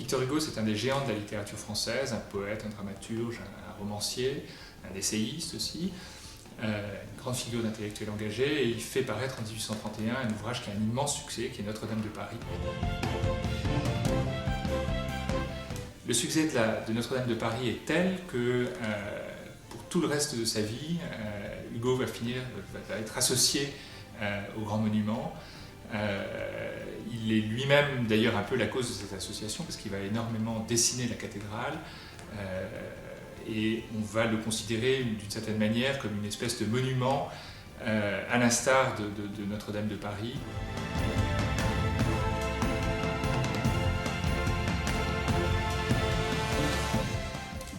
Victor Hugo, c'est un des géants de la littérature française, un poète, un dramaturge, un romancier, un essayiste aussi, une grande figure d'intellectuel engagé, et il fait paraître en 1831 un ouvrage qui a un immense succès, qui est Notre-Dame de Paris. Le succès de Notre-Dame de Paris est tel que pour tout le reste de sa vie, Hugo va être associé au grand monument. Il est lui-même d'ailleurs un peu la cause de cette association parce qu'il va énormément dessiner la cathédrale et on va le considérer d'une certaine manière comme une espèce de monument à l'instar de Notre-Dame de Paris.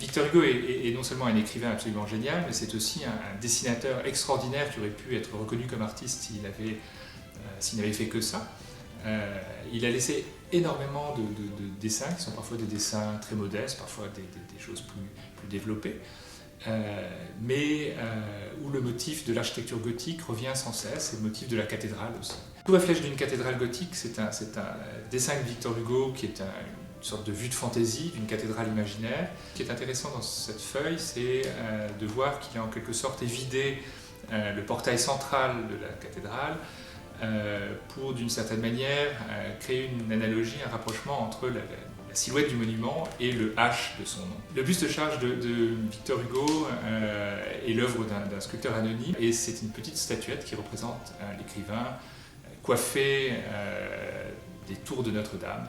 Victor Hugo est non seulement un écrivain absolument génial, mais c'est aussi un dessinateur extraordinaire qui aurait pu être reconnu comme artiste s'il n'avait fait que ça. Il a laissé énormément de dessins, qui sont parfois des dessins très modestes, parfois des choses plus développées, mais où le motif de l'architecture gothique revient sans cesse, et le motif de la cathédrale aussi. Tout la flèche d'une cathédrale gothique, c'est un dessin de Victor Hugo qui est une sorte de vue de fantaisie d'une cathédrale imaginaire. Ce qui est intéressant dans cette feuille, c'est de voir qu'il a en quelque sorte évidé le portail central de la cathédrale pour, d'une certaine manière, créer une analogie, un rapprochement entre la silhouette du monument et le H de son nom. Le buste-charge de Victor Hugo est l'œuvre d'un sculpteur anonyme et c'est une petite statuette qui représente l'écrivain coiffé des tours de Notre-Dame.